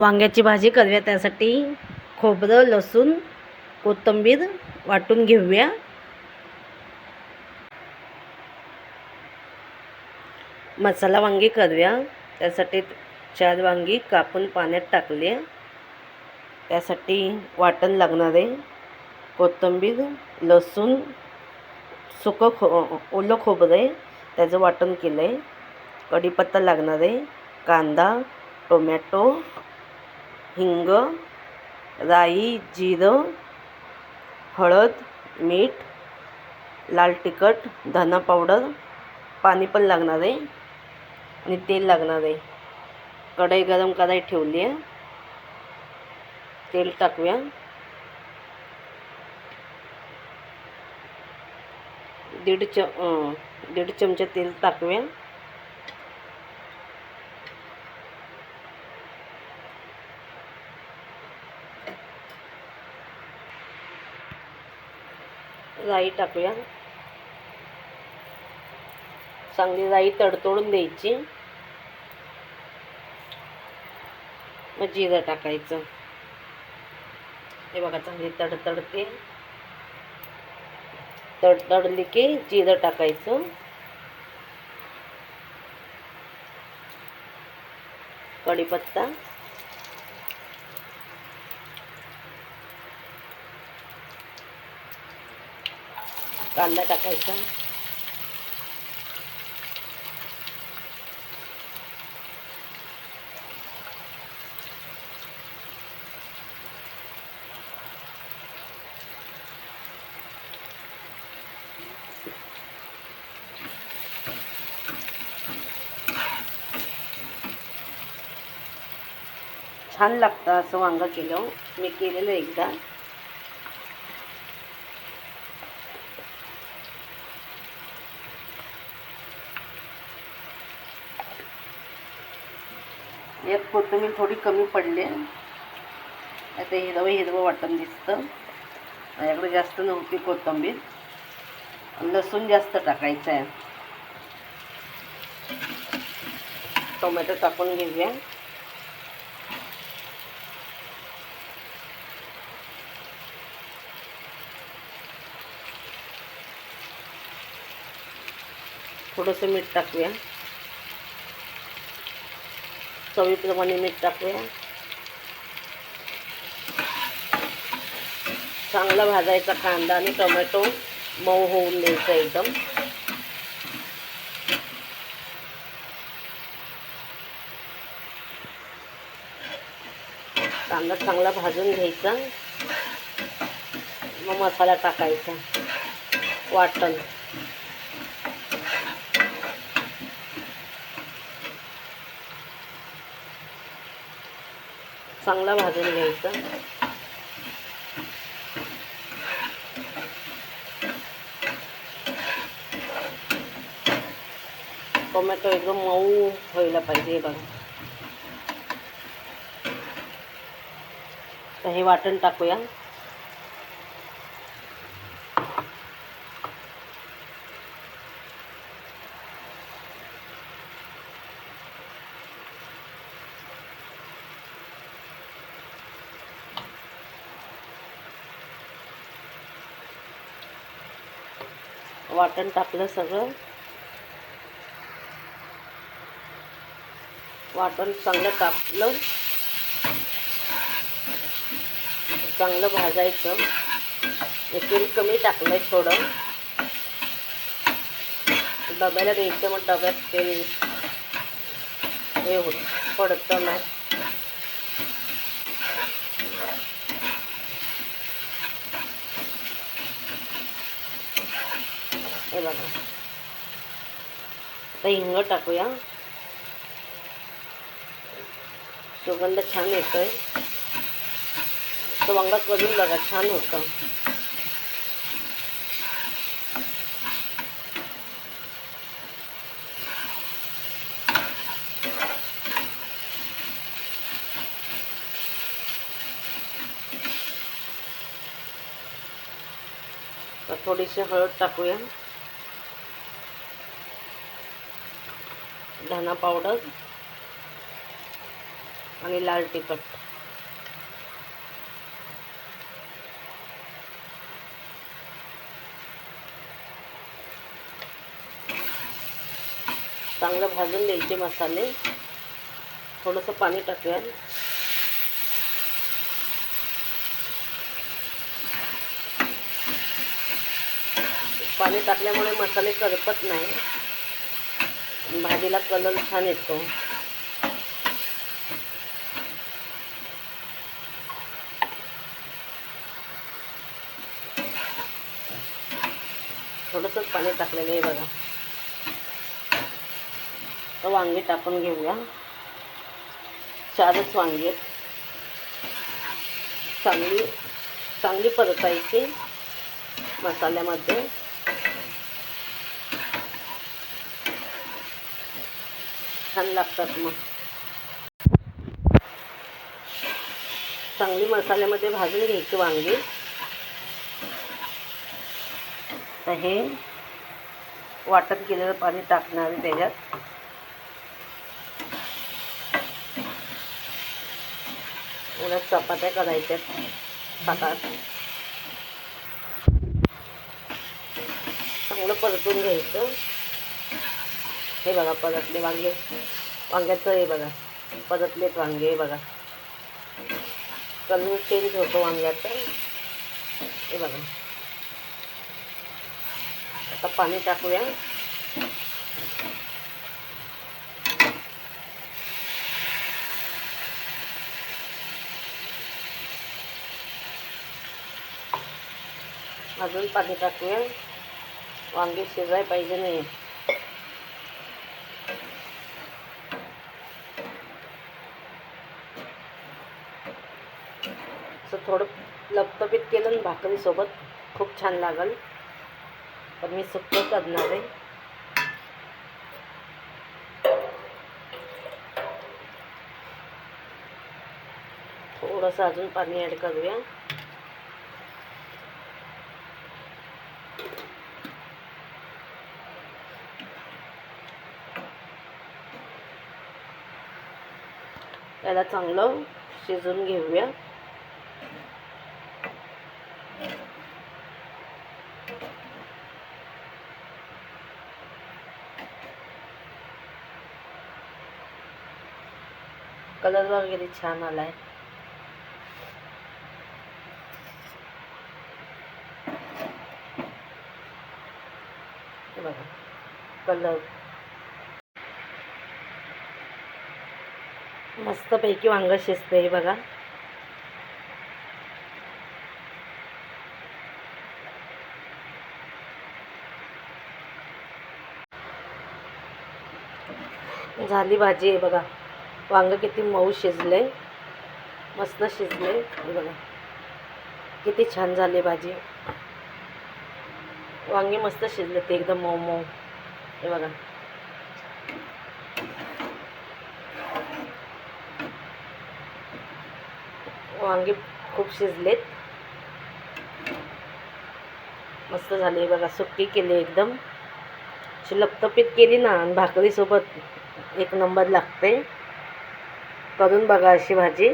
वांग्याची भाजी करूया. त्यासाठी खोबरं, लसूण, कोथिंबीर वाटून घेऊया. मसाला वांगी करूया. त्यासाठी 4 वांगी कापून पाण्यात टाकले. त्यासाठी वाटण लागणार आहे. कोथिंबीर, लसूण, ओलं खोबरं आहे त्याचं वाटण केलं आहे. कढीपत्ता लागणार आहे. कांदा, टोमॅटो, हिंग, राई, जिरं, हळद, मीठ, लाल तिखट, धना पावडर, पाणी पण लागणार आहे आणि तेल लागणार आहे. कढई गरम करायला ठेवली आहे. तेल टाकूया. दीड चमचा तेल टाकूया. राई टाकूया. चांगली राई तडतडून द्यायची. मग जिरं टाकायचं. हे बघा चांगली तडतडते. तडतडली की जिरं टाकायचं. कढीपत्ता, कांदा टाकायचा. छान लागतं असं वांगं केलं. मी केलेलं एकदा. यात कोथिंबीर थोडी कमी पडली. आता हिरवं वाटण दिसतं. माझ्याकडे जास्त नव्हती कोथिंबीर. लसूण जास्त टाकायचं आहे. टोमॅटो टाकून घेऊया. थोडंसं मीठ टाकूया. चवीप्रमाणे मीठ टाकूया. चांगला भाजायचा कांदा आणि टोमॅटो मऊ होऊन द्यायचा एकदम. कांदा चांगला भाजून घ्यायचा. मग मसाला टाकायचा. वाटण चांगला भाजून घ्यायचा. टोमॅटो एकदम मऊ व्हायला पाहिजे बघा. तर हे वाटण टाकूया. वाटण टाकलं सगळं. वाटण चांगलं टाकलं. चांगलं भाजायचं. तेल कमी टाकलंय थोडं. डब्याला द्यायचं. मग डब्यात तेल हे होत पडतं नाही. हे बघा. आता हिंग टाकूया. सुगंध छान येतोय. तो वांगा करून बघा, छान होतं. थोडीशी हळद टाकूया. धना पावडर, आणि लाल तिखट. चांगलं भाजून द्यायचे मसाले. थोडंसं पाणी टाकूया. पाणी टाकल्यामुळे मसाले करपत नाही, भाजीला कलर छान येतो. थोडंसंच पाणी टाकलेलं आहे बघा. तर वांगी टाकून घेऊया. 4च वांगी आहेत. चांगली परतायची मसाल्यामध्ये. छान लागतात मग. चांगली मसाल्यामध्ये भाजून घ्यायची वांगी. तर हे वाटण केलेलं पाणी टाकणार आहे त्याच्यात. मला चपात्या करायच्या ताटात. चांगलं परतून घ्यायचं. हे बघा परतले वांगे. वांग्याचं हे बघा परतलेत वांगे. बघा कलर चेंज होतो वांग्याचा. हे बघा. आता पाणी टाकूया. अजून पाणी टाकूया. वांगे शिजायला पाहिजे नाही. असं थोडं लपतपीत केलं ना भाकरीसोबत खूप छान लागेल. पण मी सुक्कं करणार आहे. थोडंसं अजून पाणी ॲड करूया. याला चांगलं शिजवून घेऊया. कलर वगैरे छान आलाय. बघा कलर मस्तपैकी वांग शिजतंय बघा. झाली भाजी आहे बघा. वांग किती मऊ शिजले, मस्त शिजले. हे बघा किती छान झाले भाजी. वांगे मस्त शिजले ते एकदम मऊ मऊ. हे बघा वांगे खूप शिजलेत. मस्त झाले बघा. सुक्की केली एकदम. लपतपीत केली ना आणि भाकरीसोबत एक नंबर लागते. करून बघा अशी भाजी.